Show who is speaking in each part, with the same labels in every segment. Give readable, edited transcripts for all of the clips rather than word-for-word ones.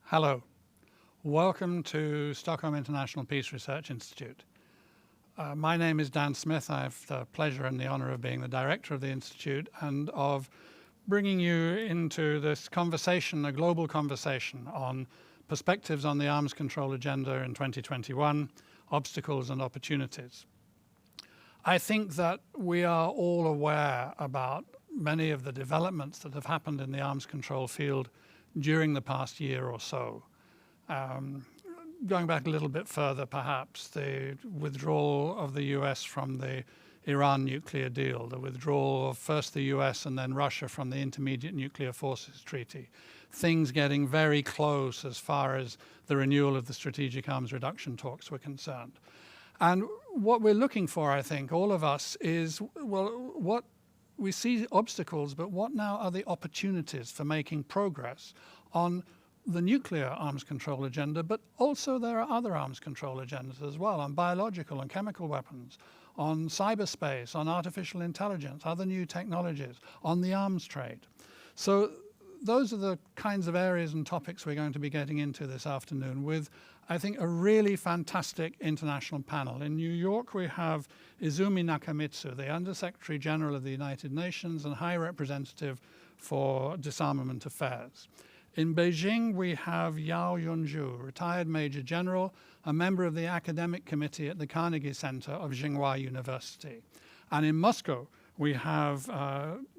Speaker 1: Hello. Welcome to Stockholm International Peace Research Institute. My name is Dan Smith. I have the pleasure and the honor of being the director of the Institute and of bringing you into this conversation, a global conversation on perspectives on the arms control agenda in 2021, obstacles and opportunities. I think that we are all aware about many of the developments that have happened in the arms control field during the past year or so. Going back a little bit further, perhaps, the withdrawal of the US from the Iran nuclear deal, the withdrawal of first the US and then Russia from the Intermediate Nuclear Forces Treaty, things getting very close as far as the renewal of the strategic arms reduction talks were concerned. And what we're looking for, I think, all of us, is, well, what we see obstacles, but what now are the opportunities for making progress on the nuclear arms control agenda, but also there are other arms control agendas as well, on biological and chemical weapons, on cyberspace, on artificial intelligence, other new technologies, on the arms trade. So those are the kinds of areas and topics we're going to be getting into this afternoon with, I think, a really fantastic international panel. In New York, we have Izumi Nakamitsu, the Undersecretary General of the United Nations and High Representative for Disarmament Affairs. In Beijing, we have Yao Yunju, retired Major General, a member of the Academic Committee at the Carnegie Center of Tsinghua University. And in Moscow, we have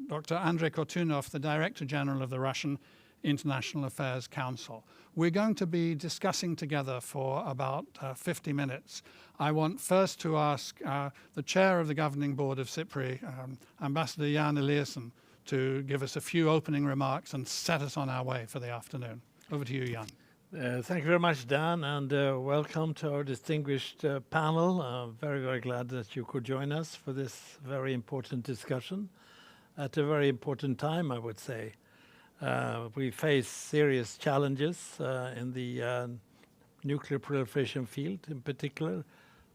Speaker 1: Dr. Andrei Kortunov, the Director General of the Russian International Affairs Council. We're going to be discussing together for about 50 minutes. I want first to ask the Chair of the Governing Board of SIPRI, Ambassador Jan Eliasson, to give us a few opening remarks and set us on our way for the afternoon. Over to you, Jan.
Speaker 2: Thank you very much, Dan, and welcome to our distinguished panel. Very, very glad that you could join us for this very important discussion at a very important time, I would say. We face serious challenges in the nuclear proliferation field in particular.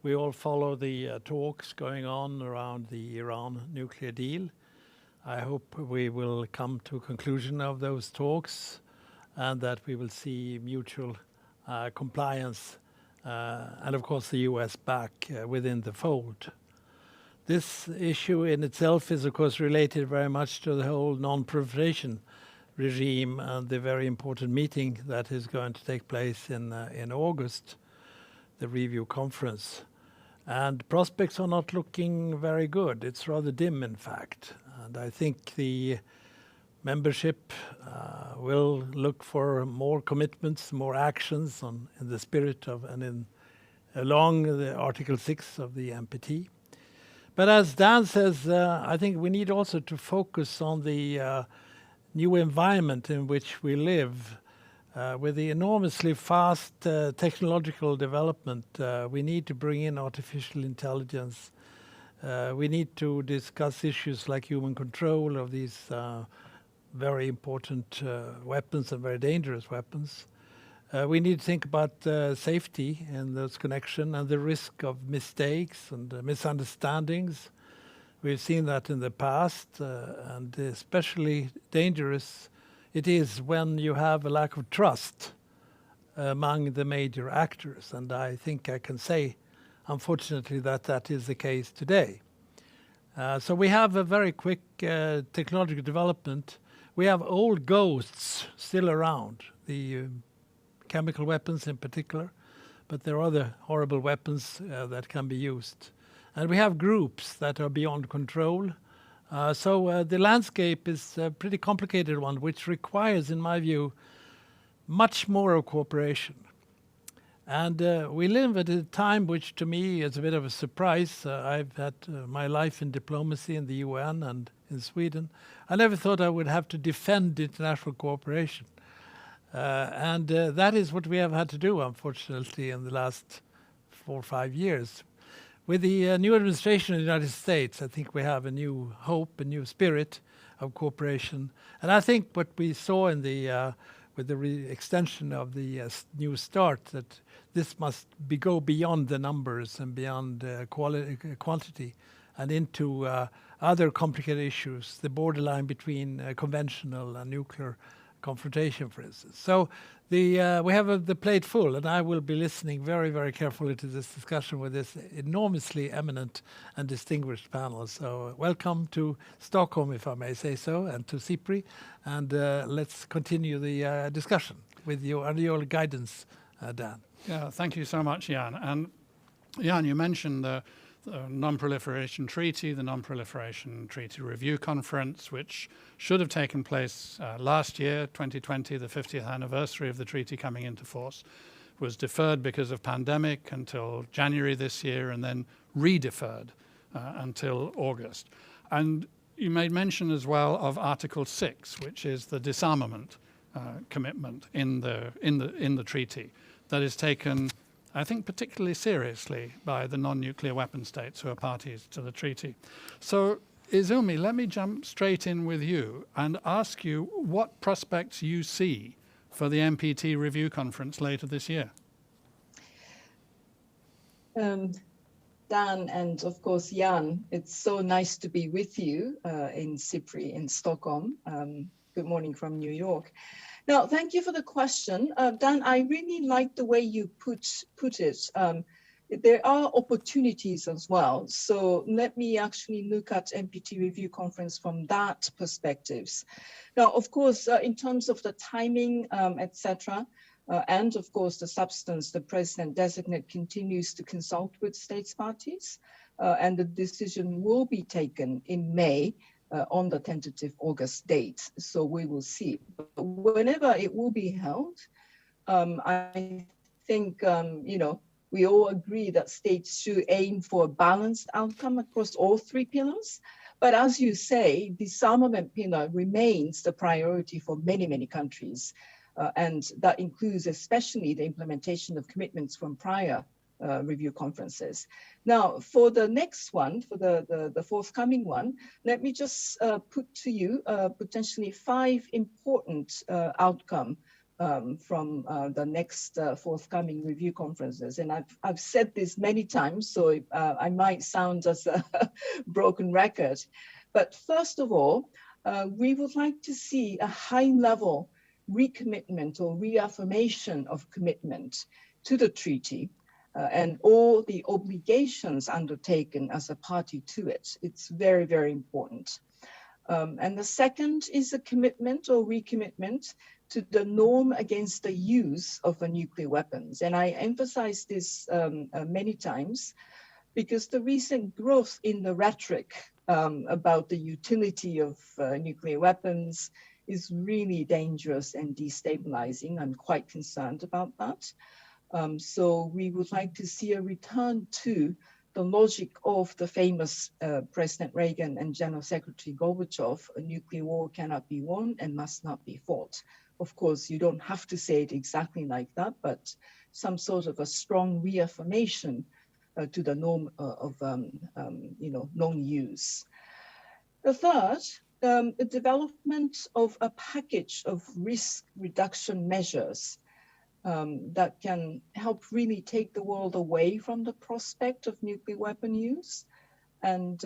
Speaker 2: We all follow the talks going on around the Iran nuclear deal. I hope we will come to a conclusion of those talks and that we will see mutual compliance and, of course, the US back within the fold. This issue in itself is, of course, related very much to the whole non-proliferation regime and the very important meeting that is going to take place in August, the Review Conference. And prospects are not looking very good. It's rather dim, in fact. And I think the membership will look for more commitments, more actions in the spirit of and along the Article 6 of the NPT. But as Dan says, I think we need also to focus on the new environment in which we live. With the enormously fast technological development, we need to bring in artificial intelligence. We need to discuss issues like human control of these very important weapons and very dangerous weapons. We need to think about safety in those connections and the risk of mistakes and misunderstandings. We've seen that in the past, and especially dangerous it is when you have a lack of trust among the major actors. And I think I can say, unfortunately, that that is the case today. So we have a very quick technological development. We have old ghosts still around, the chemical weapons in particular, but there are other horrible weapons that can be used. And we have groups that are beyond control. So the landscape is a pretty complicated one, which requires, in my view, much more of cooperation. And we live at a time which, to me, is a bit of a surprise. I've had my life in diplomacy in the UN and in Sweden. I never thought I would have to defend international cooperation. And that is what we have had to do, unfortunately, in the last 4 or 5 years. With the new administration in the United States, I think we have a new hope, a new spirit of cooperation. And I think what we saw in the with the extension of the New START, that this must go beyond the numbers and beyond quantity and into other complicated issues, the borderline between conventional and nuclear confrontation, for instance. So we have the plate full, and I will be listening very, very carefully to this discussion with this enormously eminent and distinguished panel. So welcome to Stockholm, if I may say so, and to SIPRI, and let's continue the discussion with you under your guidance, Dan.
Speaker 1: Yeah, thank you so much, Jan. And Jan, you mentioned the Non-Proliferation Treaty, the Non-Proliferation Treaty Review Conference, which should have taken place last year, 2020, the 50th anniversary of the treaty coming into force, was deferred because of pandemic until January this year, and then re-deferred until August. And you made mention as well of Article 6, which is the disarmament commitment in the treaty that is taken, I think, particularly seriously by the non-nuclear weapon states who are parties to the treaty. So, Izumi, let me jump straight in with you and ask you what prospects you see for the NPT Review Conference later this year.
Speaker 3: Dan and of course Jan, it's so nice to be with you in SIPRI in Stockholm. Good morning from New York. Now, thank you for the question. Dan, I really like the way you put it. There are opportunities as well. So let me actually look at NPT Review Conference from that perspectives. Now, of course, in terms of the timing, etc., and of course the substance, the president-designate continues to consult with states parties, and the decision will be taken in May. On the tentative August date. So we will see. But whenever it will be held, I think, we all agree that states should aim for a balanced outcome across all three pillars. But as you say, disarmament pillar remains the priority for many, many countries. And that includes especially the implementation of commitments from prior review conferences. Now, for the next one, for the forthcoming one, let me just put to you potentially 5 important outcomes from the next forthcoming review conferences. And I've said this many times, so I might sound as a broken record. But first of all, we would like to see a high-level recommitment or reaffirmation of commitment to the treaty. And all the obligations undertaken as a party to it. It's very, very important. And the second is a commitment or recommitment to the norm against the use of nuclear weapons. And I emphasize this many times because the recent growth in the rhetoric about the utility of nuclear weapons is really dangerous and destabilizing. I'm quite concerned about that. So we would like to see a return to the logic of the famous President Reagan and General Secretary Gorbachev: a nuclear war cannot be won and must not be fought. Of course, you don't have to say it exactly like that, but some sort of a strong reaffirmation to the norm of non-use. The third, the development of a package of risk reduction measures that can help really take the world away from the prospect of nuclear weapon use and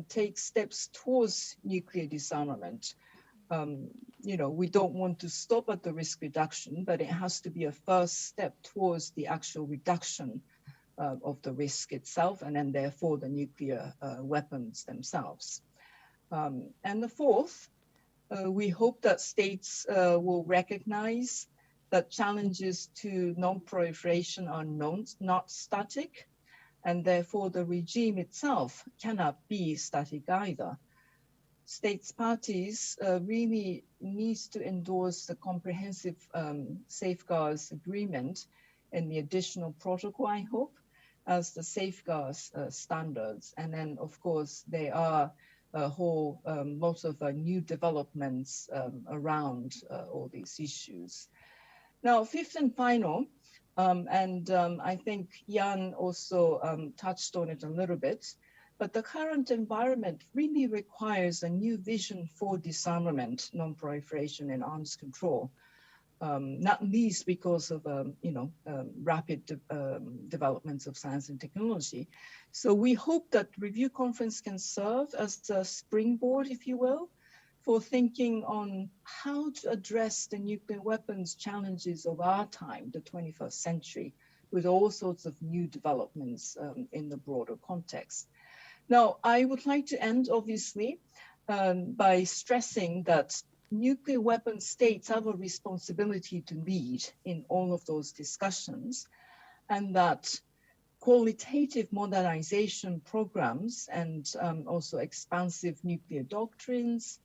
Speaker 3: take steps towards nuclear disarmament. We don't want to stop at the risk reduction, but it has to be a first step towards the actual reduction of the risk itself, and then therefore the nuclear weapons themselves. And the fourth, we hope that states will recognize that challenges to non-proliferation are not static, and therefore the regime itself cannot be static either. States parties really needs to endorse the comprehensive safeguards agreement and the additional protocol, I hope, as the safeguards standards. And then, of course, there are a whole lot of new developments around all these issues. Now, fifth and final, I think Jan also touched on it a little bit, but the current environment really requires a new vision for disarmament, non-proliferation, and arms control, not least because of rapid developments of science and technology. So we hope that review conference can serve as a springboard, if you will, for thinking on how to address the nuclear weapons challenges of our time, the 21st century, with all sorts of new developments in the broader context. Now, I would like to end, obviously, by stressing that nuclear weapon states have a responsibility to lead in all of those discussions, and that qualitative modernization programs and also expansive nuclear doctrines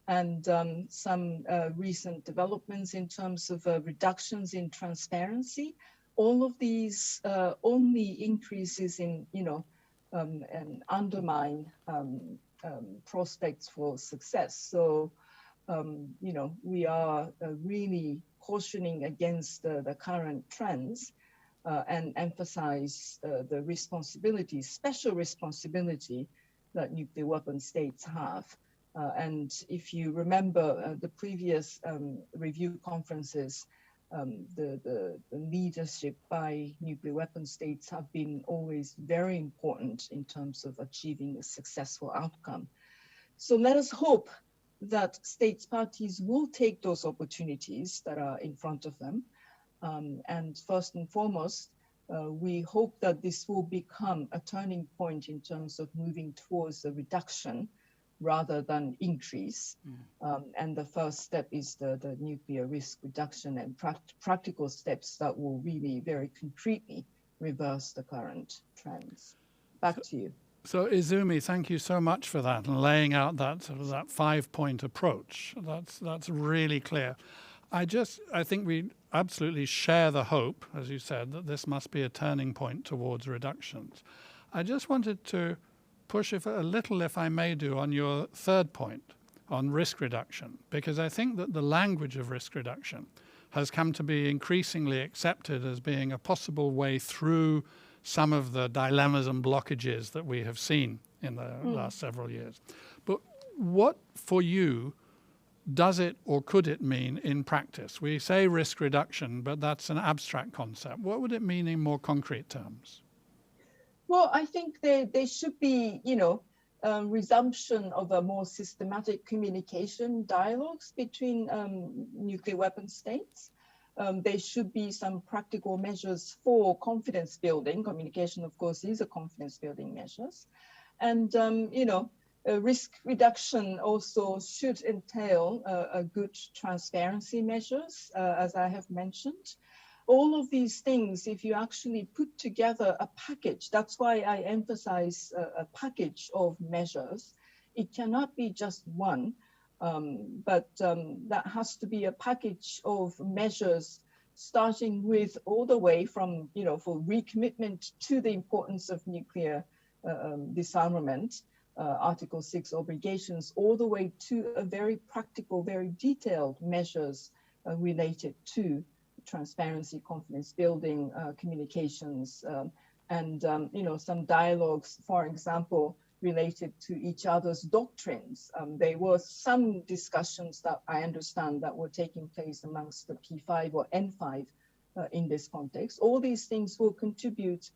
Speaker 3: and some recent developments in terms of reductions in transparency, all of these only increases in, and undermine prospects for success. So, we are really cautioning against the current trends and emphasize the responsibility, special responsibility that nuclear weapon states have. And if you remember the previous review conferences, the leadership by nuclear weapon states have been always very important in terms of achieving a successful outcome. So let us hope that states parties will take those opportunities that are in front of them. And first and foremost, we hope that this will become a turning point in terms of moving towards a reduction rather than increase. And the first step is the nuclear risk reduction and practical steps that will really very concretely reverse the current trends. Back to you.
Speaker 1: So Izumi, thank you so much for that and laying out that sort of that 5-point approach. That's really clear. I think we absolutely share the hope, as you said, that this must be a turning point towards reductions. I just wanted to push a little, if I may do, on your third point on risk reduction, because I think that the language of risk reduction has come to be increasingly accepted as being a possible way through some of the dilemmas and blockages that we have seen in the last several years. But what, for you, does it or could it mean in practice? We say risk reduction, but that's an abstract concept. What would it mean in more concrete terms?
Speaker 3: Well, I think there should be, resumption of a more systematic communication dialogues between nuclear weapon states. There should be some practical measures for confidence building. Communication, of course, is a confidence building measures. And, risk reduction also should entail a good transparency measures, as I have mentioned. All of these things, if you actually put together a package, that's why I emphasize a package of measures. It cannot be just one, but that has to be a package of measures, starting with all the way from, for recommitment to the importance of nuclear disarmament, Article 6 obligations, all the way to a very practical, very detailed measures related to transparency, confidence building, communications, and some dialogues, for example, related to each other's doctrines. There were some discussions that I understand that were taking place amongst the P5 or N5 in this context. All these things will contribute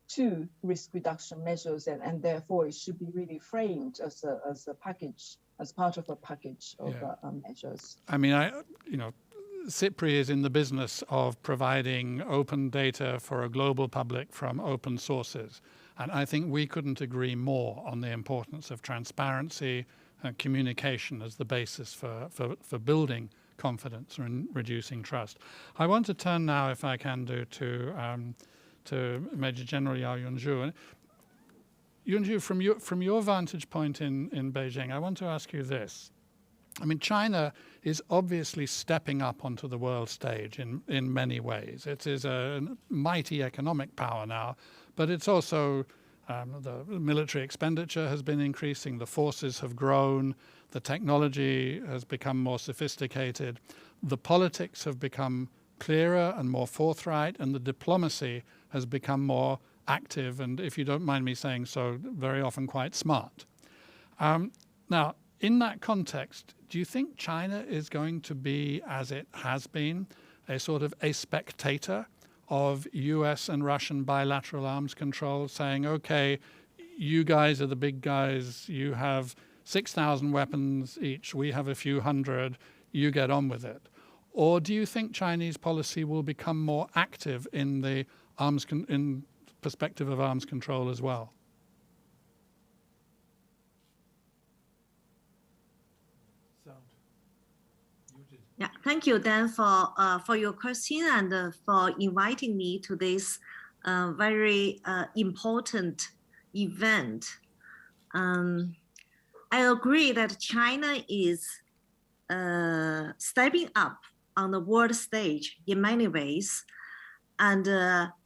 Speaker 3: to risk reduction measures, and therefore it should be really framed as a package, as part of a package of measures.
Speaker 1: I mean, SIPRI is in the business of providing open data for a global public from open sources. And I think we couldn't agree more on the importance of transparency and communication as the basis for building confidence and reducing trust. I want to turn now, if I can do, to Major General Yao Yunju. Yunju, from your vantage point in Beijing, I want to ask you this. I mean, China is obviously stepping up onto the world stage in many ways. It is a mighty economic power now, but it's also the military expenditure has been increasing, the forces have grown, the technology has become more sophisticated, the politics have become clearer and more forthright, and the diplomacy has become more active and, if you don't mind me saying so, very often quite smart. Now, in that context, do you think China is going to be, as it has been, a sort of a spectator of US and Russian bilateral arms control, saying, okay, you guys are the big guys, you have 6,000 weapons each, we have a few hundred, you get on with it? Or do you think Chinese policy will become more active in the in perspective of arms control as well?
Speaker 4: Yeah, thank you, Dan, for your question and for inviting me to this very important event. I agree that China is stepping up on the world stage in many ways, and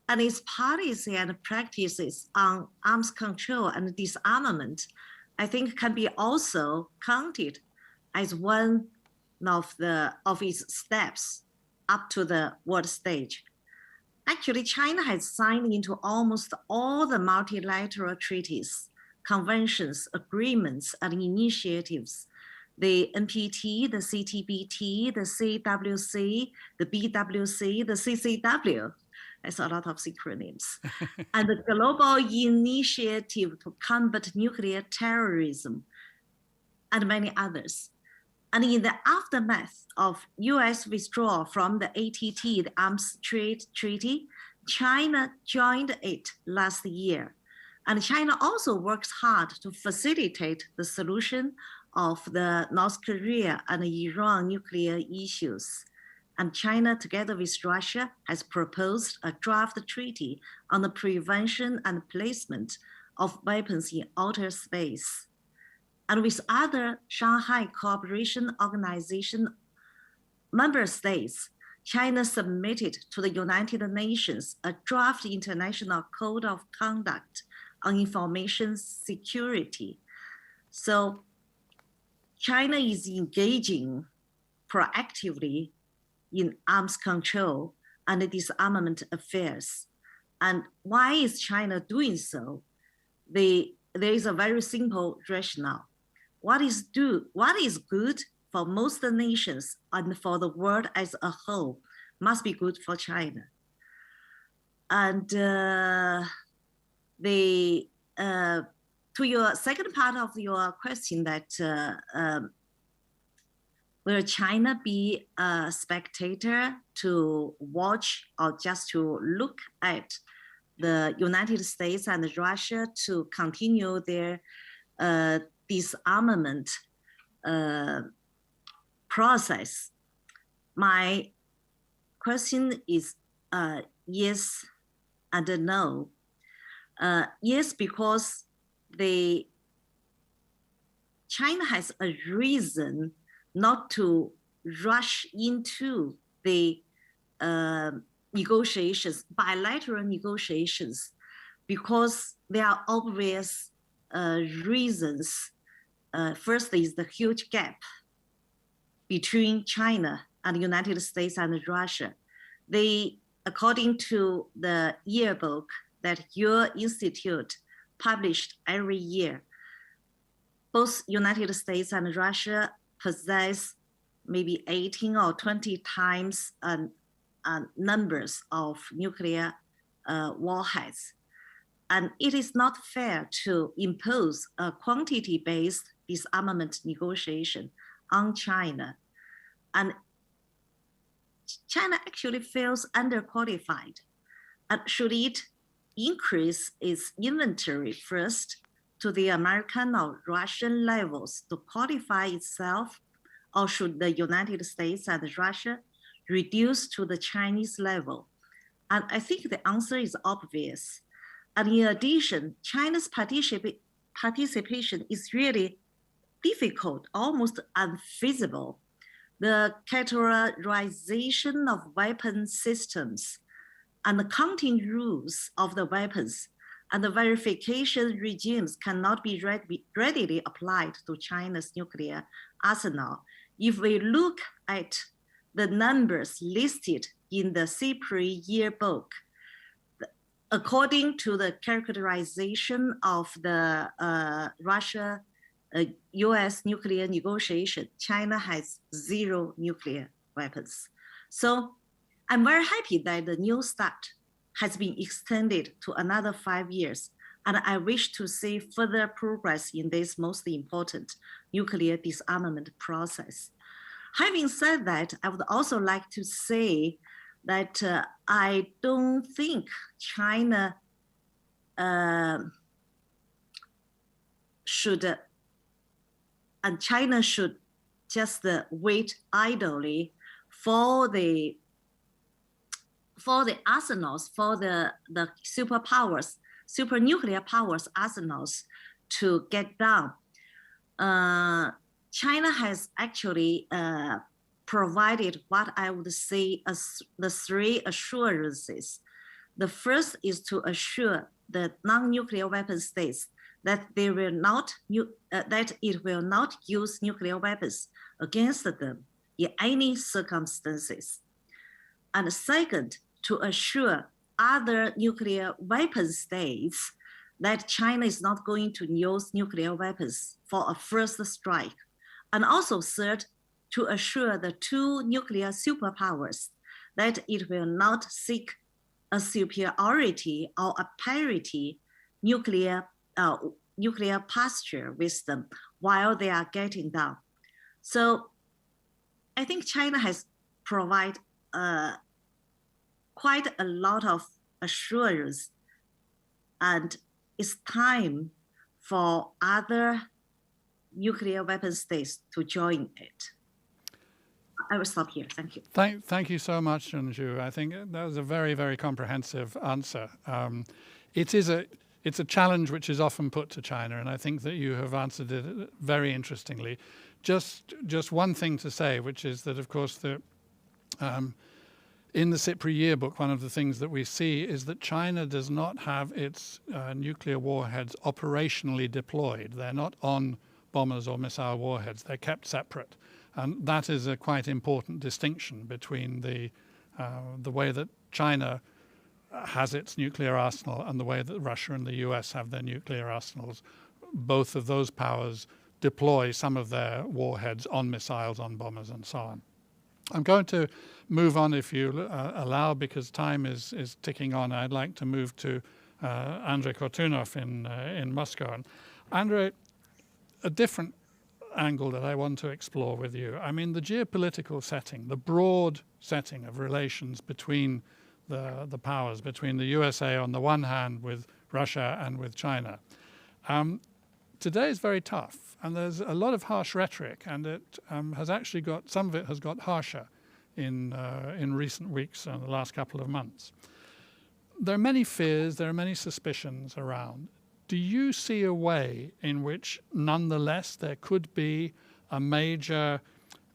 Speaker 4: its policy and practices on arms control and disarmament, I think, can be also counted as one of its steps up to the world stage. Actually, China has signed into almost all the multilateral treaties, conventions, agreements, and initiatives. The NPT, the CTBT, the CWC, the BWC, the CCW. That's a lot of acronyms. And the Global Initiative to Combat Nuclear Terrorism, and many others. And in the aftermath of US withdrawal from the ATT, the Arms Trade Treaty, China joined it last year. And China also works hard to facilitate the solution of the North Korea and Iran nuclear issues. And China, together with Russia, has proposed a draft treaty on the prevention and placement of weapons in outer space. And with other Shanghai Cooperation Organization member states, China submitted to the United Nations a draft international code of conduct on information security. So China is engaging proactively in arms control and disarmament affairs. And why is China doing so? There is a very simple rationale. What is good for most nations and for the world as a whole must be good for China. And to your second part of your question, that will China be a spectator to watch or just to look at the United States and Russia to continue their disarmament process? My question is yes and no. Yes, because China has a reason not to rush into the negotiations, bilateral negotiations, because there are obvious reasons. First is the huge gap between China and the United States and Russia. According to the yearbook that your institute published every year, both United States and Russia possess maybe 18 or 20 times numbers of nuclear warheads. And it is not fair to impose a quantity-based disarmament negotiation on China. And China actually feels underqualified. And should it increase its inventory first to the American or Russian levels to qualify itself, or should the United States and Russia reduce to the Chinese level? And I think the answer is obvious. And in addition, China's participation is really difficult, almost unfeasible. The categorization of weapon systems and the counting rules of the weapons and the verification regimes cannot be readily applied to China's nuclear arsenal. If we look at the numbers listed in the SIPRI yearbook, according to the characterization of the Russia-US nuclear negotiation, China has 0 nuclear weapons. So I'm very happy that the New START has been extended to another 5 years. And I wish to see further progress in this most important nuclear disarmament process. Having said that, I would also like to say that I don't think China should just wait idly for the arsenals, for the superpowers, super nuclear powers arsenals to get down. China has actually provided what I would say as the three assurances. The first is to assure the non-nuclear weapon states that they will not that it will not use nuclear weapons against them in any circumstances. And second, to assure other nuclear weapon states that China is not going to use nuclear weapons for a first strike. And also third, to assure the two nuclear superpowers that it will not seek a superiority or a parity nuclear posture with them while they are getting down. So I think China has provided quite a lot of assurance, and it's time for other nuclear weapon states to join it. I will stop here. Thank you.
Speaker 1: Thank you so much, Junju. I think that was a very, very comprehensive answer. It's a challenge which is often put to China, and I think that you have answered it very interestingly. Just one thing to say, which is that, of course, in the SIPRI yearbook, one of the things that we see is that China does not have its nuclear warheads operationally deployed. They're not on bombers or missile warheads. They're kept separate. And that is a quite important distinction between the way that China has its nuclear arsenal and the way that Russia and the US have their nuclear arsenals. Both of those powers deploy some of their warheads on missiles, on bombers, and so on. I'm going to move on, if you allow, because time is ticking on. I'd like to move to Andrei Kortunov in Moscow. And Andrei, a different angle that I want to explore with you. I mean, the geopolitical setting, the broad setting of relations between the powers, between the USA on the one hand with Russia and with China. Today is very tough, and there's a lot of harsh rhetoric, and it has actually got, some of it has got harsher in recent weeks and the last couple of months. There are many fears, there are many suspicions around. Do you see a way in which, nonetheless, there could be a major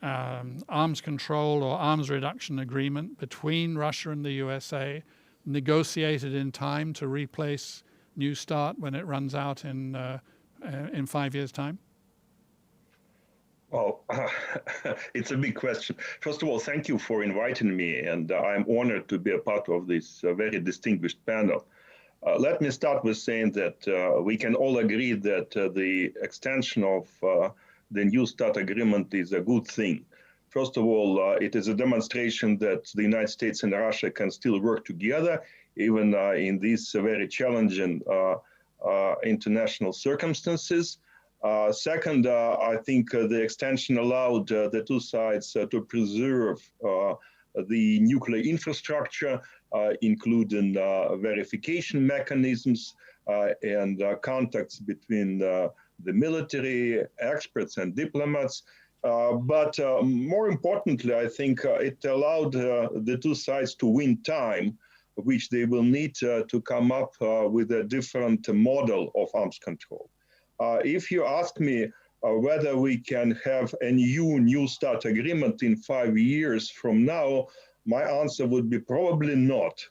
Speaker 1: arms control or arms reduction agreement between Russia and the USA, negotiated in time to replace New START when it runs out in 5 years' time?
Speaker 5: Well, it's a big question. First of all, thank you for inviting me, and I'm honored to be a part of this very distinguished panel. Let me start with saying that we can all agree that the extension of the New START agreement is a good thing. First of all, it is a demonstration that the United States and Russia can still work together, even in these very challenging international circumstances. Second, I think the extension allowed the two sides to preserve the nuclear infrastructure, including verification mechanisms and contacts between the military experts and diplomats. But more importantly, I think it allowed the two sides to win time, which they will need to come up with a different model of arms control. If you ask me whether we can have a New START agreement in 5 years from now, my answer would be probably not.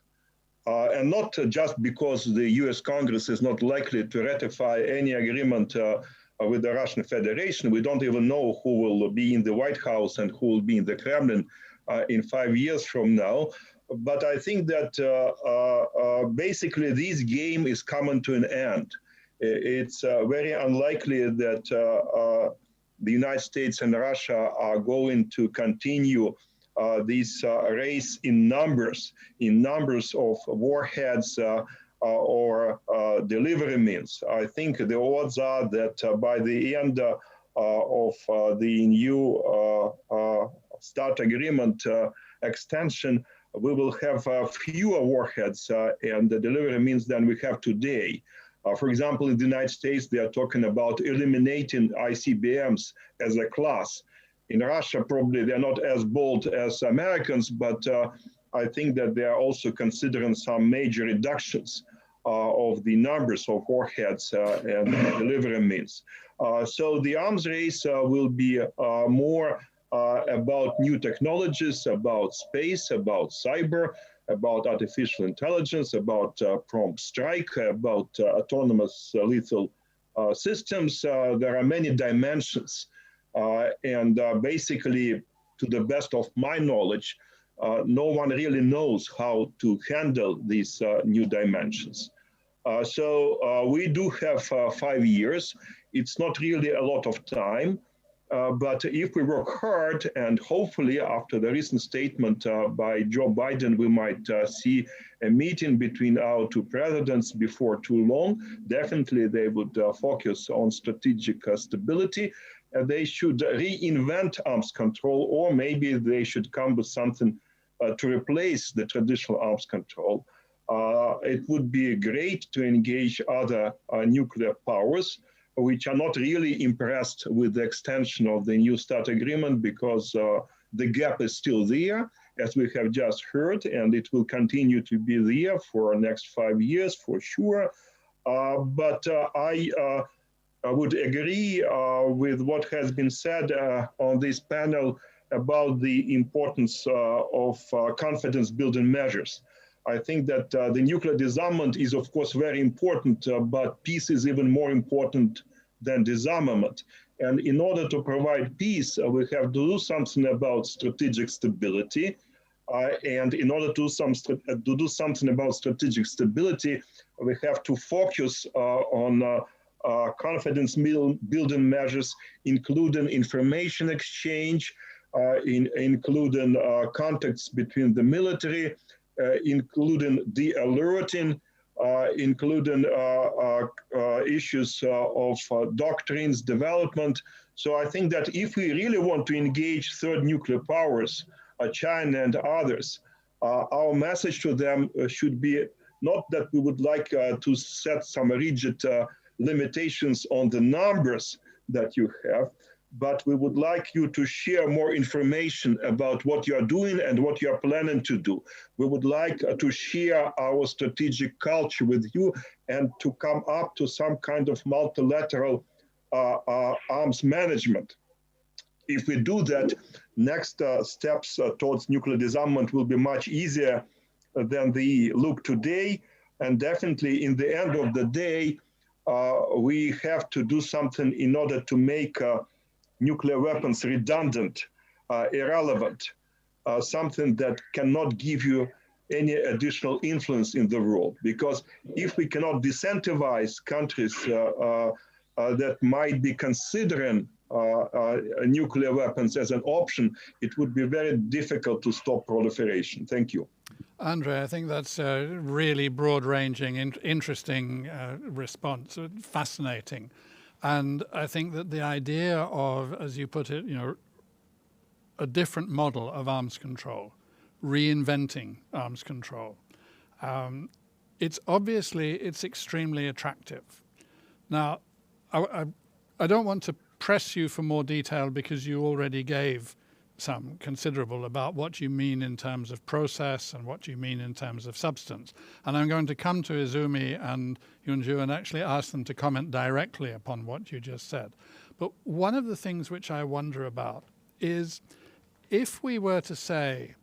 Speaker 5: And not just because the US Congress is not likely to ratify any agreement with the Russian Federation. We don't even know who will be in the White House and who will be in the Kremlin in 5 years from now. But I think that basically this game is coming to an end. It's very unlikely that the United States and Russia are going to continue this race in numbers of warheads or delivery means. I think the odds are that by the end of the new START agreement extension, we will have fewer warheads and the delivery means than we have today. For example, in the United States, they are talking about eliminating ICBMs as a class. In Russia, probably they're not as bold as Americans, but I think that they are also considering some major reductions of the numbers of warheads and delivery means. So the arms race will be more about new technologies, about space, about cyber, about artificial intelligence, about prompt strike, about autonomous lethal systems. There are many dimensions. And basically, to the best of my knowledge, no one really knows how to handle these new dimensions. So we do have 5 years. It's not really a lot of time. But if we work hard, and hopefully after the recent statement by Joe Biden, we might see a meeting between our two presidents before too long, definitely they would focus on strategic stability. They should reinvent arms control, or maybe they should come with something to replace the traditional arms control. It would be great to engage other nuclear powers, which are not really impressed with the extension of the New START agreement because the gap is still there, as we have just heard, and it will continue to be there for the next 5 years for sure. But I would agree with what has been said on this panel about the importance of confidence building measures. I think that the nuclear disarmament is, of course, very important, but peace is even more important than disarmament. And in order to provide peace, we have to do something about strategic stability. And in order to do something about strategic stability, we have to focus on confidence building measures, including information exchange, including contacts between the military, including de-alerting, including issues of doctrines development. So I think that if we really want to engage third nuclear powers, China and others, our message to them should be not that we would like to set some rigid limitations on the numbers that you have, but we would like you to share more information about what you are doing and what you are planning to do. We would like to share our strategic culture with you and to come up to some kind of multilateral arms management. If we do that, next steps towards nuclear disarmament will be much easier than they look today. And definitely in the end of the day, we have to do something in order to make nuclear weapons redundant, irrelevant, something that cannot give you any additional influence in the world. Because if we cannot disincentivize countries that might be considering nuclear weapons as an option, it would be very difficult to stop proliferation. Thank you.
Speaker 1: Andre, I think that's a really broad-ranging, interesting response, fascinating. And I think that the idea of, as you put it, a different model of arms control, reinventing arms control, it's extremely attractive. Now, I don't want to press you for more detail because you already gave some considerable about what you mean in terms of process and what you mean in terms of substance. And I'm going to come to Izumi and Yunju and actually ask them to comment directly upon what you just said. But one of the things which I wonder about is if we were to say,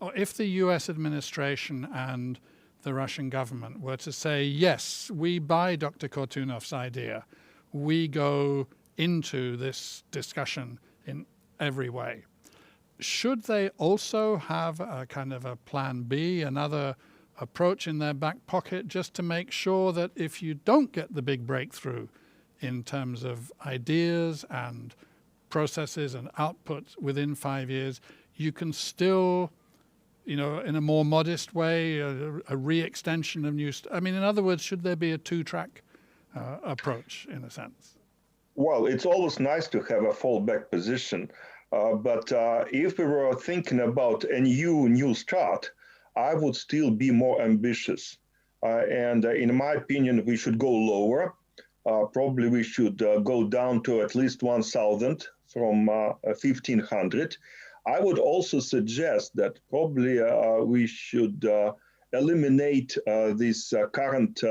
Speaker 1: or if the US administration and the Russian government were to say, yes, we buy Dr. Kortunov's idea, we go into this discussion in every way. Should they also have a kind of a plan B, another approach in their back pocket, just to make sure that if you don't get the big breakthrough in terms of ideas and processes and outputs within 5 years, you can still in a more modest way, a re-extension of new... I mean, in other words, should there be a two-track approach, in a sense?
Speaker 5: Well, it's always nice to have a fallback position. But if we were thinking about a new start, I would still be more ambitious. And in my opinion, we should go lower. Probably we should go down to at least 1,000 from 1,500. I would also suggest that probably we should eliminate this current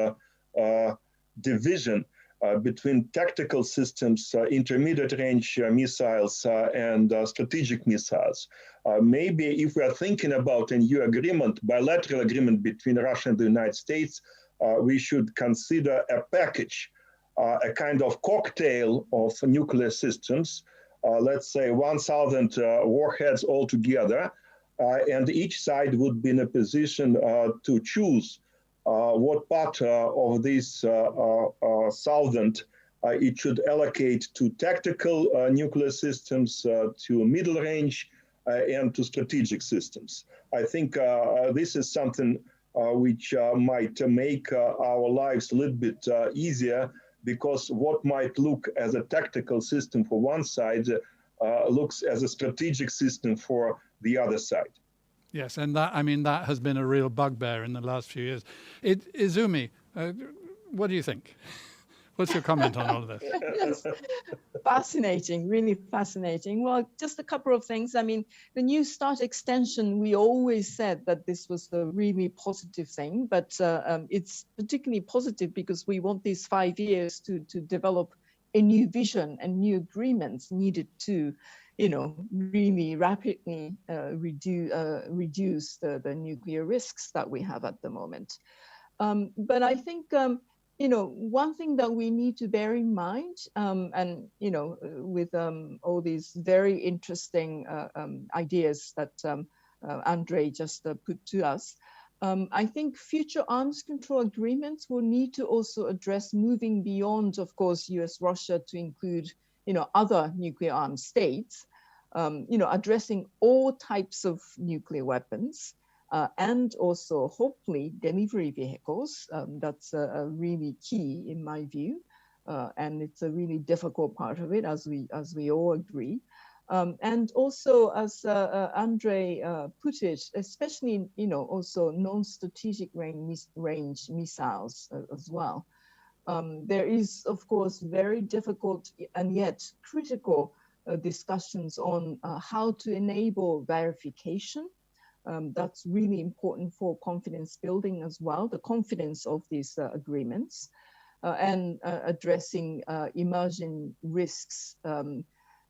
Speaker 5: division between tactical systems, intermediate range missiles, and strategic missiles. Maybe if we are thinking about a new agreement, bilateral agreement between Russia and the United States, we should consider a package, a kind of cocktail of nuclear systems, let's say 1,000 warheads altogether, and each side would be in a position to choose what part of these 1,000 it should allocate to tactical nuclear systems, to middle range, and to strategic systems. I think this is something which might make our lives a little bit easier, because what might look as a tactical system for one side looks as a strategic system for the other side.
Speaker 1: Yes, and that has been a real bugbear in the last few years. Izumi, what do you think? What's your comment on all of this?
Speaker 3: Yes. Fascinating, really fascinating. Well, just a couple of things. I mean, the New START extension, we always said that this was a really positive thing, but it's particularly positive because we want these 5 years to develop a new vision and new agreements needed to really rapidly reduce the nuclear risks that we have at the moment. But I think, one thing that we need to bear in mind, and, with all these very interesting ideas that Andrei just put to us, I think future arms control agreements will need to also address moving beyond, of course, US-Russia to include, other nuclear armed states, addressing all types of nuclear weapons, and also hopefully delivery vehicles. That's really key in my view, and it's a really difficult part of it, as we all agree. And also, as Andrei put it, especially also non-strategic range missiles as well. There is, of course, very difficult and yet critical discussions on how to enable verification. That's really important for confidence building as well, the confidence of these agreements, and addressing emerging risks,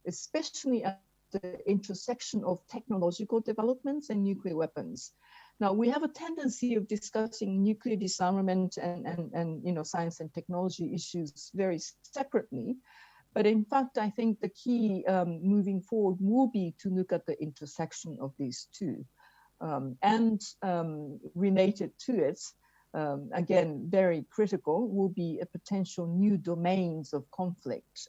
Speaker 3: especially at the intersection of technological developments and nuclear weapons. Now, we have a tendency of discussing nuclear disarmament and science and technology issues very separately. But in fact, I think the key moving forward will be to look at the intersection of these two. And related to it, again, very critical, will be a potential new domains of conflict,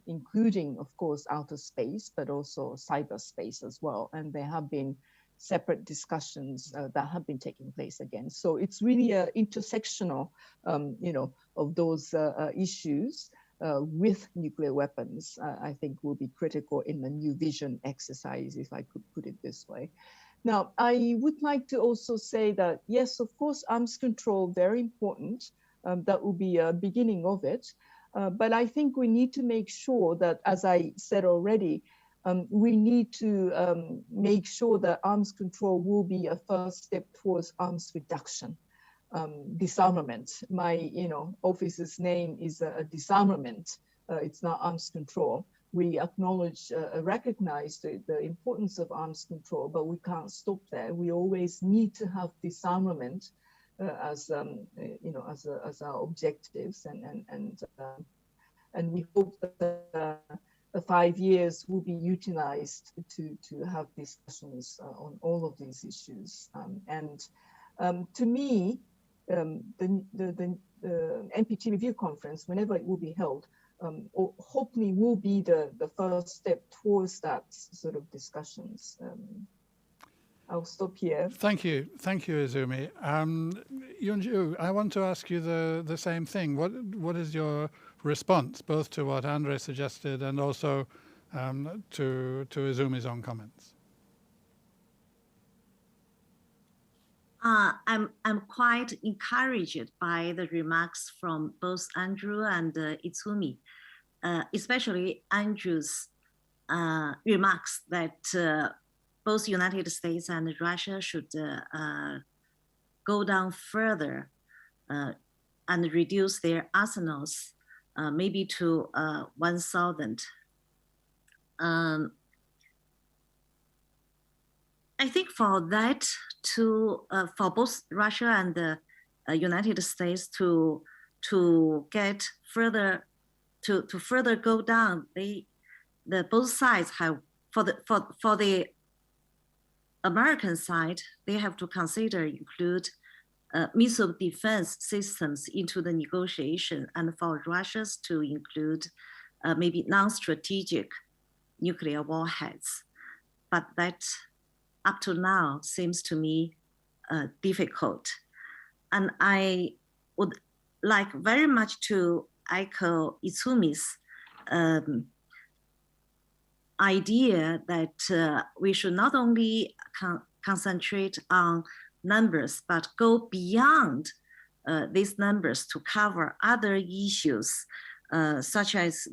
Speaker 3: including, of course, outer space, but also cyberspace as well. And there have been separate discussions that have been taking place again. So it's really an intersectional, of those issues. With nuclear weapons, I think will be critical in the new vision exercise, if I could put it this way. Now, I would like to also say that, yes, of course, arms control, very important. That will be a beginning of it. But I think we need to make sure that, as I said already, we need to make sure that arms control will be a first step towards arms reduction. Disarmament. My, office's name is a disarmament. It's not arms control. We acknowledge, recognize the importance of arms control, but we can't stop there. We always need to have disarmament as our objectives, and we hope that the 5 years will be utilized to have discussions on all of these issues. To me, the NPT Review Conference, whenever it will be held, hopefully will be the first step towards that sort of discussions. I'll stop here.
Speaker 1: Thank you, Izumi. Yunju, I want to ask you the same thing. What is your response, both to what Andre suggested and also to Izumi's own comments?
Speaker 4: I'm quite encouraged by the remarks from both Andrew and Izumi, especially Andrew's remarks that both United States and Russia should go down further and reduce their arsenals, maybe to 1,000. I think for that for both Russia and the United States to get further to further go down, both sides have for the American side, they have to include missile defense systems into the negotiation, and for Russia's to include maybe non-strategic nuclear warheads. But that up to now seems to me difficult. And I would like very much to echo Itsumi's idea that we should not only concentrate on numbers, but go beyond these numbers to cover other issues, such as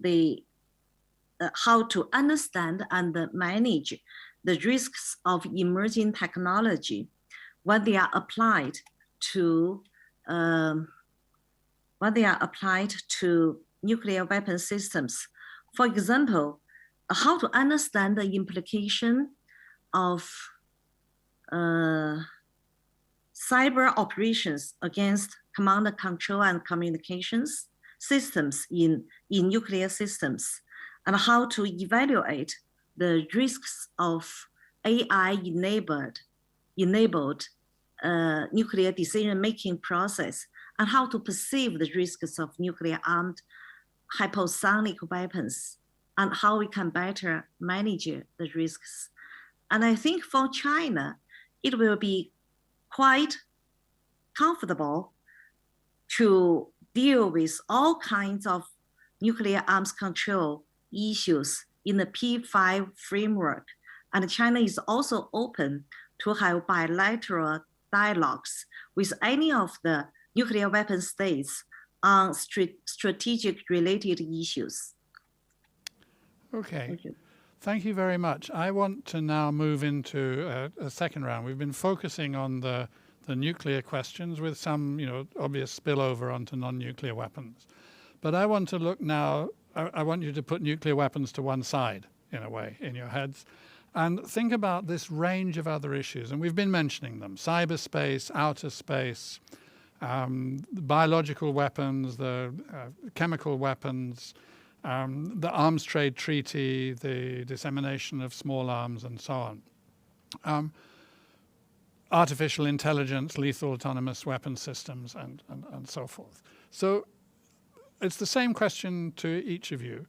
Speaker 4: how to understand and manage the risks of emerging technology when they are applied to nuclear weapon systems. For example, how to understand the implication of cyber operations against command and control and communications systems in nuclear systems, and how to evaluate the risks of AI-enabled nuclear decision-making process, and how to perceive the risks of nuclear-armed hypersonic weapons, and how we can better manage the risks. And I think for China, it will be quite comfortable to deal with all kinds of nuclear arms control issues in the P5 framework. And China is also open to have bilateral dialogues with any of the nuclear weapon states on strategic related issues.
Speaker 1: Okay, thank you very much. I want to now move into a second round. We've been focusing on the nuclear questions with some, obvious spillover onto non-nuclear weapons. But I want to look now, I want you to put nuclear weapons to one side, in a way, in your heads, and think about this range of other issues. And we've been mentioning them: cyberspace, outer space, biological weapons, the chemical weapons, the Arms Trade Treaty, the dissemination of small arms, and so on. Artificial intelligence, lethal autonomous weapon systems, and so forth. So it's the same question to each of you.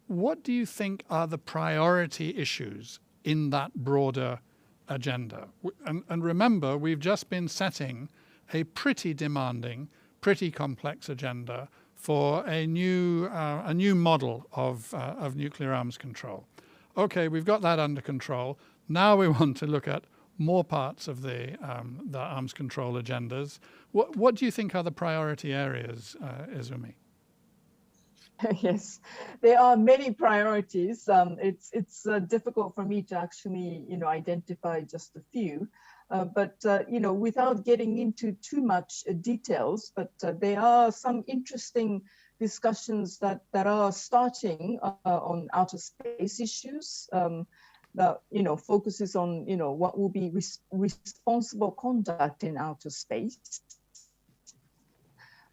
Speaker 1: What do you think are the priority issues in that broader agenda? And remember, we've just been setting a pretty demanding, pretty complex agenda for a new model of nuclear arms control. Okay, we've got that under control. Now we want to look at more parts of the arms control agendas. What do you think are the priority areas, Izumi?
Speaker 3: Yes, there are many priorities. It's difficult for me to actually, identify just a few. But without getting into too much details, but there are some interesting discussions that are starting on outer space issues that focuses on what will be responsible conduct in outer space.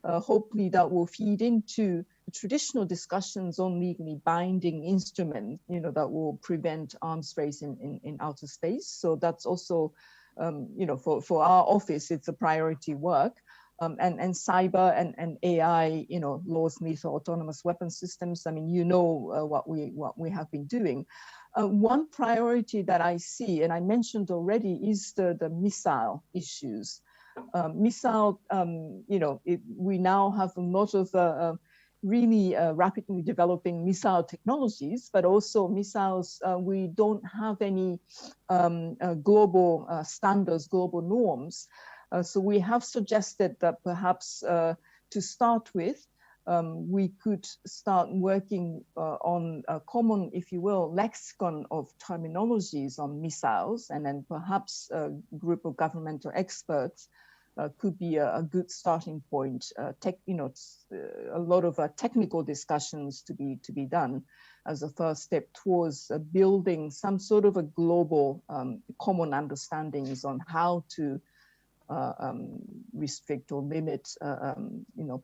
Speaker 3: Hopefully that will feed into traditional discussions on legally binding instruments, that will prevent arms race in outer space. So that's also, for our office, it's a priority work. And cyber and AI, laws, lethal autonomous weapon systems. I mean, what we have been doing. one priority that I see, and I mentioned already, is the missile issues. Missile, we now have a lot of really rapidly developing missile technologies, but also missiles, we don't have any global standards, global norms. So we have suggested that perhaps to start with, we could start working on a common, if you will, lexicon of terminologies on missiles, and then perhaps a group of governmental experts could be a good starting point. A lot of technical discussions to be done as a first step towards building some sort of a global common understandings on how to restrict or limit,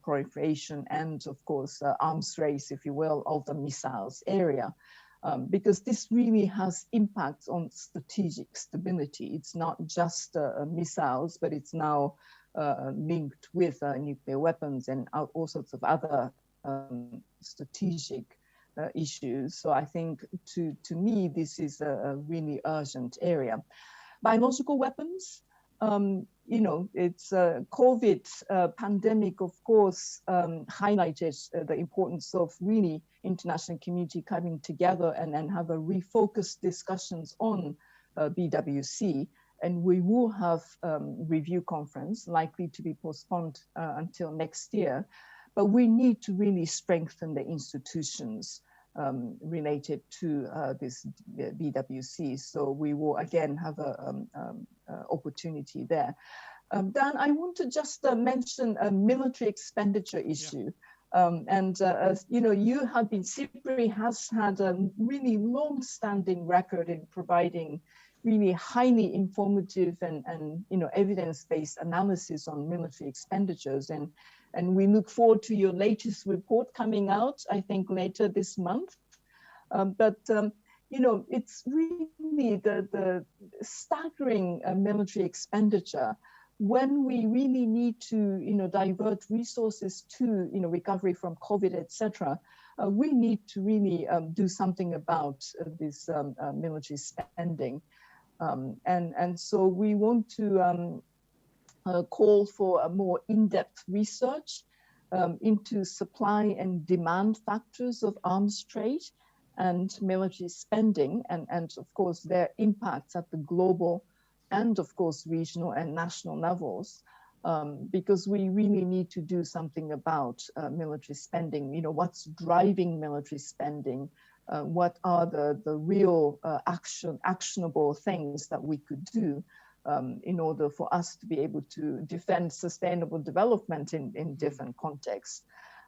Speaker 3: proliferation and, of course, arms race, if you will, of the missiles area. Because this really has impacts on strategic stability. It's not just missiles, but it's now linked with nuclear weapons and all sorts of other strategic issues. So I think to me, this is a really urgent area. Biological weapons, it's COVID pandemic, of course, highlighted the importance of really international community coming together and have a refocused discussions on BWC. And we will have review conference likely to be postponed until next year. But we need to really strengthen the institutions related to this BWC. So we will again have a opportunity there. Dan, I want to just mention a military expenditure issue. Yeah. As you know, SIPRI has had a really long-standing record in providing really highly informative and evidence-based analysis on military expenditures. And we look forward to your latest report coming out, I think, later this month. It's really the staggering military expenditure when we really need to, divert resources to, recovery from COVID, etc. We need to really do something about this military spending. And so we want to call for a more in-depth research into supply and demand factors of arms trade and military spending, and of course their impacts at the global and of course regional and national levels, because we really need to do something about military spending. What's driving military spending? What are the real actionable things that we could do in order for us to be able to defend sustainable development in different contexts.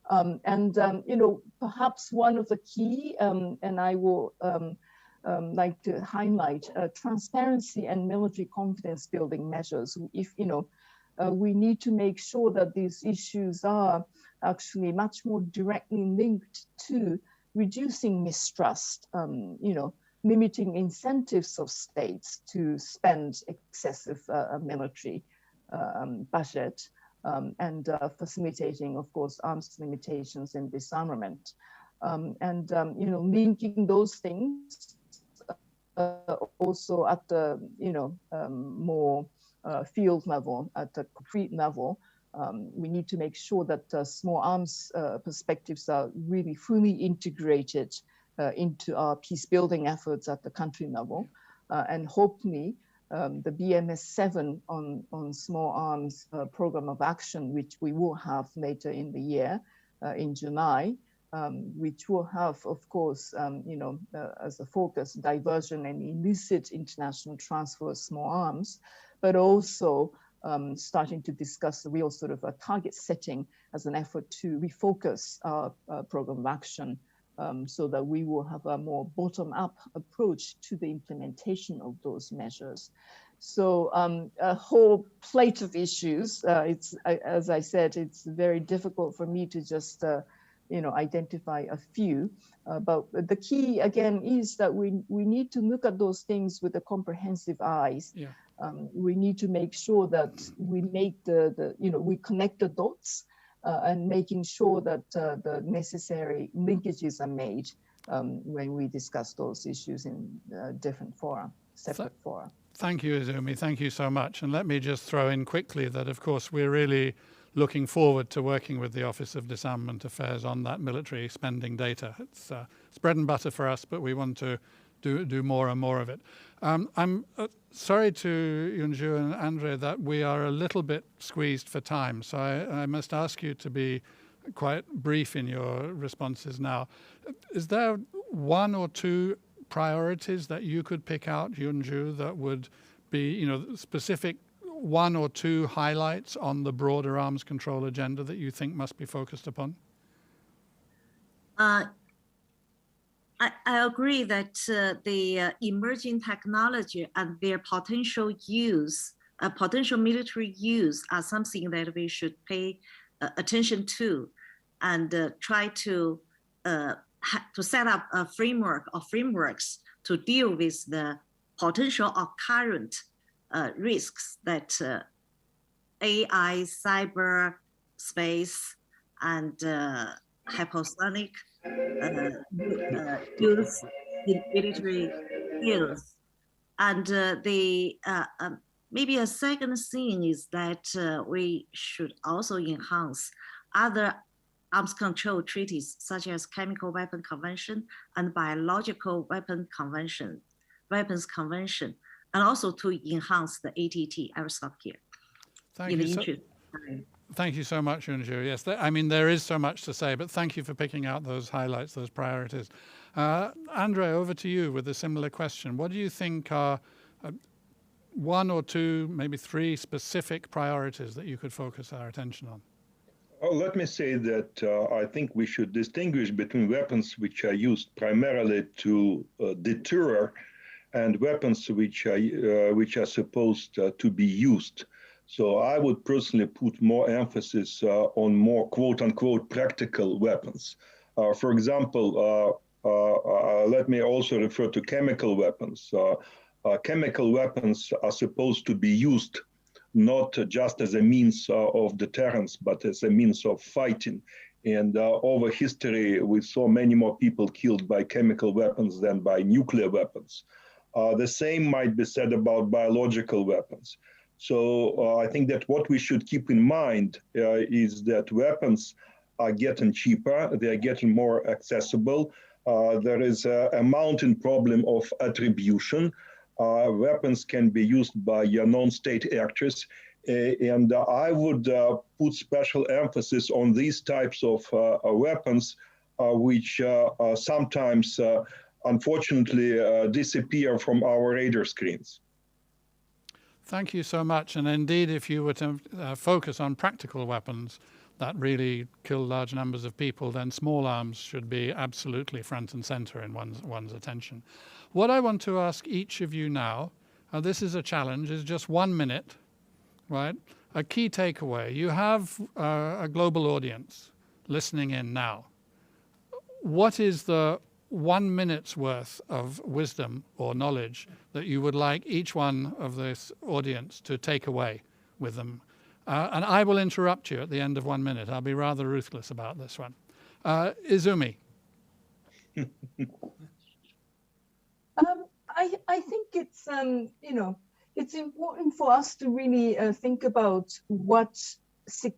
Speaker 3: Perhaps one of the key, and I will like to highlight transparency and military confidence building measures. We need to make sure that these issues are actually much more directly linked to reducing mistrust, limiting incentives of states to spend excessive military budget, and facilitating, of course, arms limitations and disarmament. Linking those things also at the, more field level, at the concrete level. We need to make sure that small arms perspectives are really fully integrated into our peace building efforts at the country level. And hopefully the BMS-7 on small arms program of action, which we will have later in the year in July, which will have, of course, as a focus, diversion and illicit international transfer of small arms, but also starting to discuss the real sort of a target setting as an effort to refocus our program of action, so that we will have a more bottom-up approach to the implementation of those measures. So a whole plate of issues. As I said, it's very difficult for me to just identify a few. But the key again is that we need to look at those things with a comprehensive eyes. Yeah. We need to make sure that we make we connect the dots and making sure that the necessary linkages are made when we discuss those issues in different fora, separate fora.
Speaker 1: Thank you, Izumi. Thank you so much. And let me just throw in quickly that, of course, we're really looking forward to working with the Office of Disarmament Affairs on that military spending data. It's bread and butter for us, but we want to do more and more of it. I'm sorry to Yunju and Andre that we are a little bit squeezed for time, so I must ask you to be quite brief in your responses now. Is there one or two priorities that you could pick out, Yunju, that would be, specific one or two highlights on the broader arms control agenda that you think must be focused upon?
Speaker 4: I agree that the emerging technology and their potential use, potential military use, are something that we should pay attention to, and try to set up a framework or frameworks to deal with the potential or current risks that AI, cyber space, and hypersonic use in military fields. And maybe a second thing is that we should also enhance other arms control treaties, such as Chemical Weapon Convention and Biological Weapons Convention, and also to enhance the ATT. I will stop here.
Speaker 1: Thank you so much, Yunju. Yes, there is so much to say, but thank you for picking out those highlights, those priorities. Andre, over to you with a similar question. What do you think are one or two, maybe three specific priorities that you could focus our attention on?
Speaker 5: Let me say that I think we should distinguish between weapons which are used primarily to deter and weapons which are supposed to be used. So I would personally put more emphasis on more quote-unquote practical weapons. For example, let me also refer to chemical weapons. Chemical weapons are supposed to be used not just as a means of deterrence, but as a means of fighting. And over history, we saw many more people killed by chemical weapons than by nuclear weapons. The same might be said about biological weapons. So I think that what we should keep in mind is that weapons are getting cheaper, they are getting more accessible. There is a mounting problem of attribution. Weapons can be used by non-state actors, and I would put special emphasis on these types of weapons, which sometimes, unfortunately, disappear from our radar screens.
Speaker 1: Thank you so much. And indeed, if you were to focus on practical weapons that really kill large numbers of people, then small arms should be absolutely front and center in one's attention. What I want to ask each of you now, this is a challenge, is just 1 minute, right? A key takeaway. You have a global audience listening in now. What is the 1 minute's worth of wisdom or knowledge that you would like each one of this audience to take away with them? And I will interrupt you at the end of 1 minute. I'll be rather ruthless about this one. Izumi.
Speaker 3: I think it's it's important for us to really think about what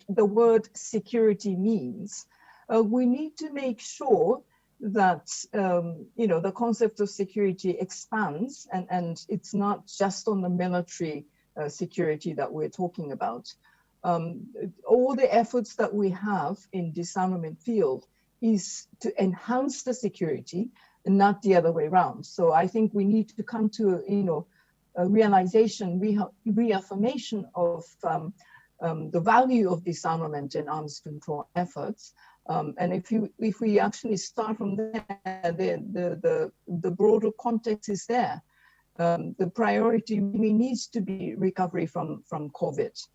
Speaker 3: the word security means. We need to make sure that the concept of security expands, and it's not just on the military security that we're talking about. All the efforts that we have in disarmament field is to enhance the security and not the other way around. So I think we need to come to a realization, reaffirmation of the value of disarmament and arms control efforts. And if we actually start from there, the broader context is there. The priority really needs to be recovery from COVID.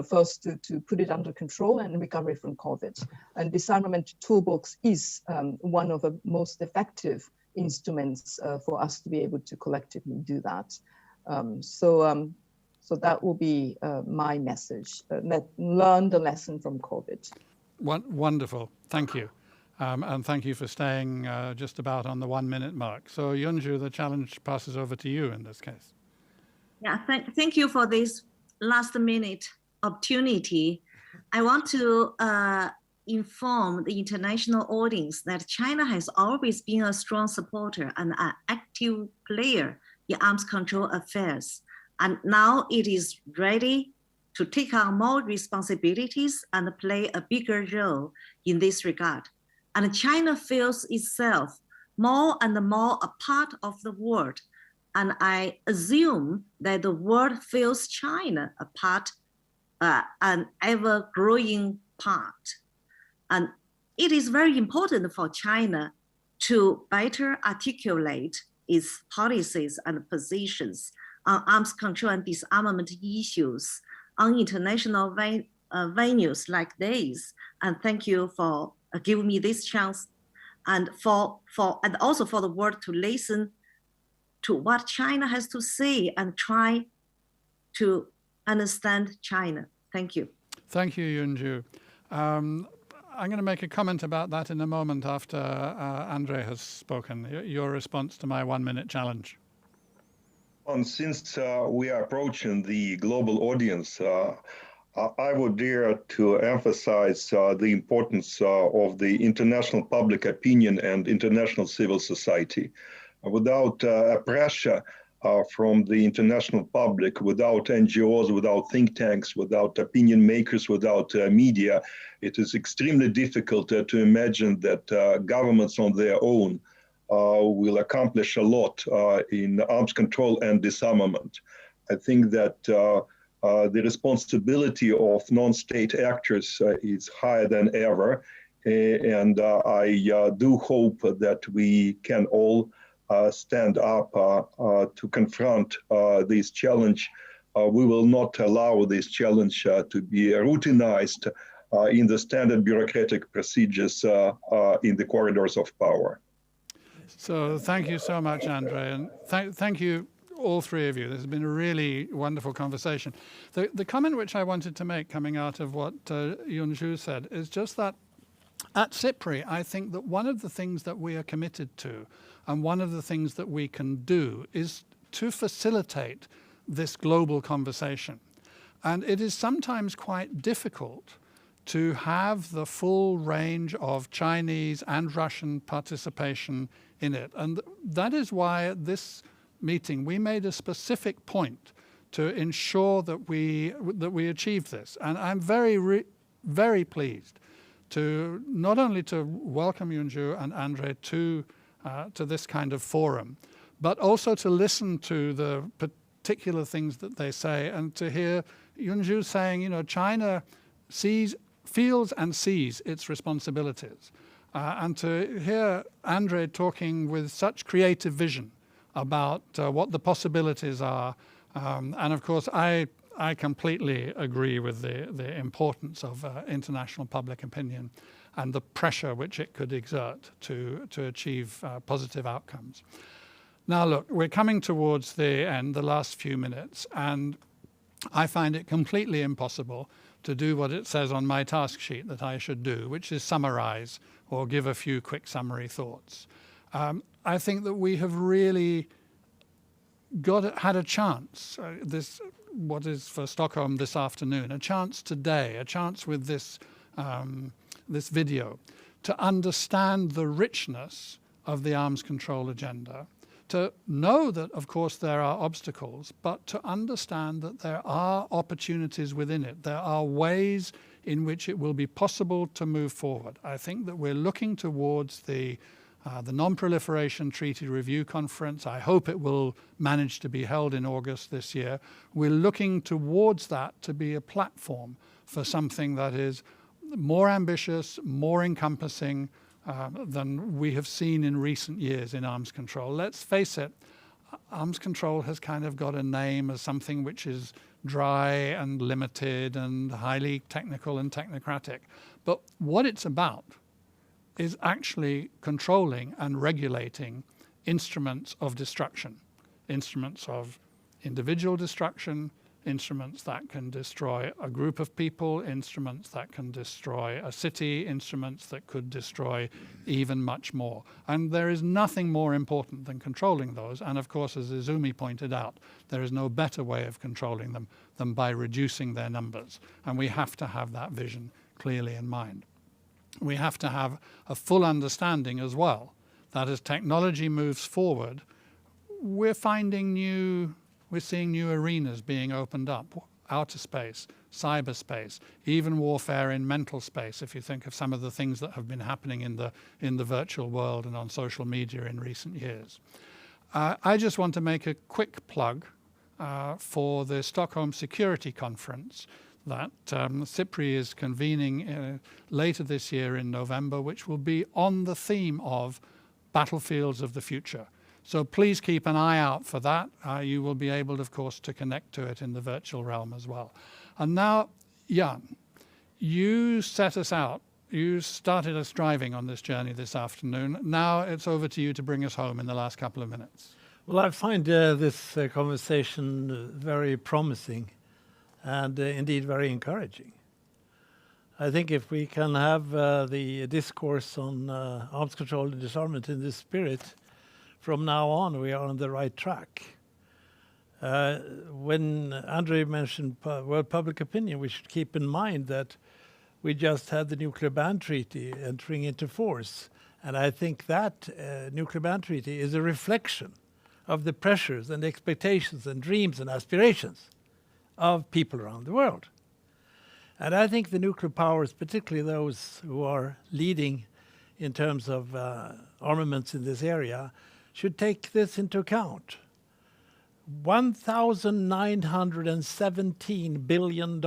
Speaker 3: First to put it under control and recovery from COVID. And disarmament toolbox is one of the most effective instruments for us to be able to collectively do that. So that will be my message. Learn the lesson from COVID.
Speaker 1: Wonderful, thank you. And thank you for staying just about on the 1 minute mark. So Yunju, the challenge passes over to you in this case.
Speaker 4: Yeah, thank you for this last minute opportunity. I want to inform the international audience that China has always been a strong supporter and an active player in arms control affairs. And now it is ready to take on more responsibilities and play a bigger role in this regard. And China feels itself more and more a part of the world. And I assume that the world feels China a part, an ever-growing part. And it is very important for China to better articulate its policies and positions on arms control and disarmament issues on international venues like this. And thank you for giving me this chance, and and also for the world to listen to what China has to say and try to understand China. Thank you.
Speaker 1: Thank you, Yunju. I'm going to make a comment about that in a moment after Andre has spoken. Your response to my 1 minute challenge.
Speaker 5: And since we are approaching the global audience, I would dare to emphasize the importance of the international public opinion and international civil society. Without pressure from the international public, without NGOs, without think tanks, without opinion makers, without media, it is extremely difficult to imagine that governments on their own will accomplish a lot in arms control and disarmament. I think that the responsibility of non-state actors is higher than ever. And I do hope that we can all stand up to confront this challenge. We will not allow this challenge to be routinized in the standard bureaucratic procedures in the corridors of power.
Speaker 1: So thank you so much, Andre, and thank you, all three of you. This has been a really wonderful conversation. The comment which I wanted to make coming out of what Yunju said is just that at SIPRI, I think that one of the things that we are committed to and one of the things that we can do is to facilitate this global conversation. And it is sometimes quite difficult to have the full range of Chinese and Russian participation in it. And that is why at this meeting we made a specific point to ensure that we achieve this. And I'm very pleased to not only to welcome Yunju and Andre to this kind of forum, but also to listen to the particular things that they say, and to hear Yunju saying, you know, China feels and sees its responsibilities, and to hear Andre talking with such creative vision about what the possibilities are. And of course, I completely agree with the importance of international public opinion and the pressure which it could exert to achieve positive outcomes. Now look, we're coming towards the end, the last few minutes, and I find it completely impossible to do what it says on my task sheet that I should do, which is summarize or give a few quick summary thoughts. I think that we have really had a chance, what is for Stockholm this afternoon, a chance today, a chance with this video, to understand the richness of the arms control agenda, to know that, of course, there are obstacles, but to understand that there are opportunities within it. There are ways in which it will be possible to move forward. I think that we're looking towards the Non-Proliferation Treaty Review Conference. I hope it will manage to be held in August this year. We're looking towards that to be a platform for something that is more ambitious, more encompassing than we have seen in recent years in arms control. Let's face it, arms control has kind of got a name as something which is dry and limited and highly technical and technocratic. But what it's about is actually controlling and regulating instruments of destruction, instruments of individual destruction, instruments that can destroy a group of people, instruments that can destroy a city, instruments that could destroy even much more. And there is nothing more important than controlling those. And of course, as Izumi pointed out, there is no better way of controlling them than by reducing their numbers. And we have to have that vision clearly in mind. We have to have a full understanding as well that as technology moves forward, we're seeing new arenas being opened up, outer space, cyberspace, even warfare in mental space, if you think of some of the things that have been happening in the virtual world and on social media in recent years. I just want to make a quick plug for the Stockholm Security Conference that SIPRI is convening later this year in November, which will be on the theme of battlefields of the future. So please keep an eye out for that. You will be able, of course, to connect to it in the virtual realm as well. And now, Jan, you set us out. You started us driving on this journey this afternoon. Now it's over to you to bring us home in the last couple of minutes.
Speaker 2: Well, I find this conversation very promising and indeed very encouraging. I think if we can have the discourse on arms control and disarmament in this spirit, from now on we are on the right track. When Andrei mentioned world public opinion, we should keep in mind that we just had the Nuclear Ban Treaty entering into force. And I think that Nuclear Ban Treaty is a reflection of the pressures and expectations and dreams and aspirations of people around the world. And I think the nuclear powers, particularly those who are leading in terms of armaments in this area, should take this into account. $1,917 billion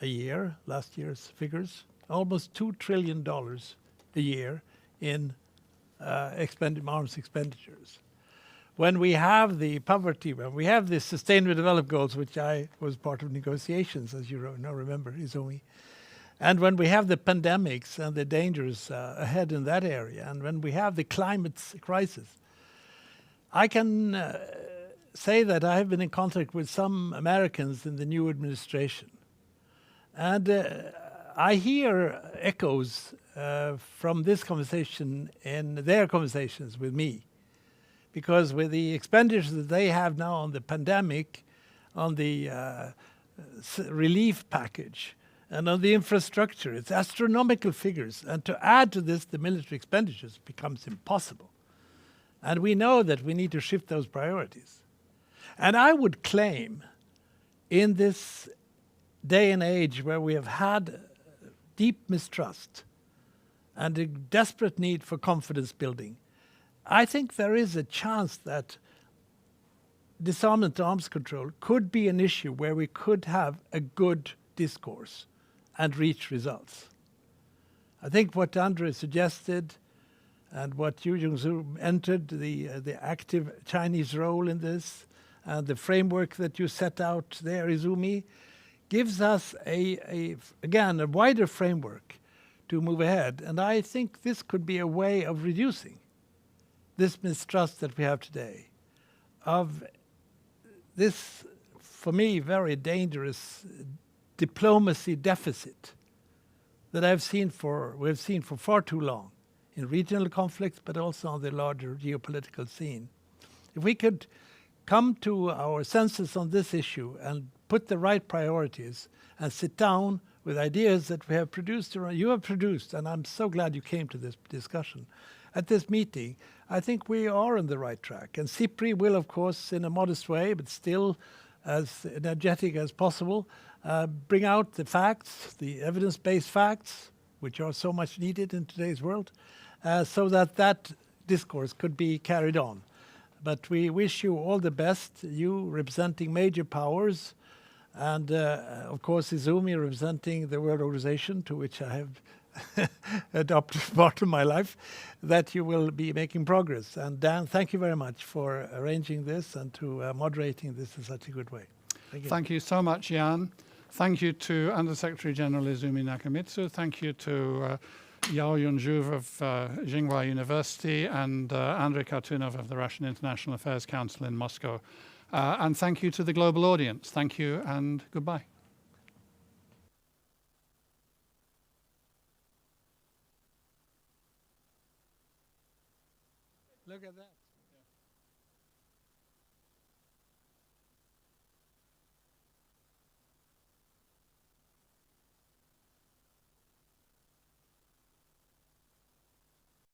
Speaker 2: a year, last year's figures, almost $2 trillion a year in arms expenditures. When we have the poverty, when we have the Sustainable Development Goals, which I was part of negotiations, as you remember, Izumi, and when we have the pandemics and the dangers ahead in that area, and when we have the climate crisis, I can say that I have been in contact with some Americans in the new administration. And I hear echoes from this conversation in their conversations with me. Because with the expenditures that they have now on the pandemic, on the relief package, and on the infrastructure, it's astronomical figures. And to add to this, the military expenditures becomes impossible. And we know that we need to shift those priorities. And I would claim, in this day and age where we have had deep mistrust and a desperate need for confidence building, I think there is a chance that disarmament arms control could be an issue where we could have a good discourse and reach results. I think what Andrei suggested and what Yu Jung-soo entered, the active Chinese role in this, and the framework that you set out there, Izumi, gives us again, a wider framework to move ahead. And I think this could be a way of reducing this mistrust that we have today, of this, for me, very dangerous diplomacy deficit that we've seen for far too long in regional conflicts, but also on the larger geopolitical scene. If we could come to our senses on this issue and put the right priorities and sit down with ideas that we have produced, you have produced, and I'm so glad you came to this discussion. At this meeting, I think we are on the right track. And SIPRI will, of course, in a modest way, but still as energetic as possible, bring out the facts, the evidence-based facts, which are so much needed in today's world, so that discourse could be carried on. But we wish you all the best, you representing major powers, and of course Izumi representing the World Organization, to which I have adopted part of my life, that you will be making progress. And Dan, thank you very much for arranging this and to moderating this in such a good way. Thank you.
Speaker 1: Thank you so much, Jan. Thank you to Under-Secretary General Izumi Nakamitsu. Thank you to Yao Yunjuv of Tsinghua University and Andrei Kartunov of the Russian International Affairs Council in Moscow. And thank you to the global audience. Thank you and goodbye. Look at that.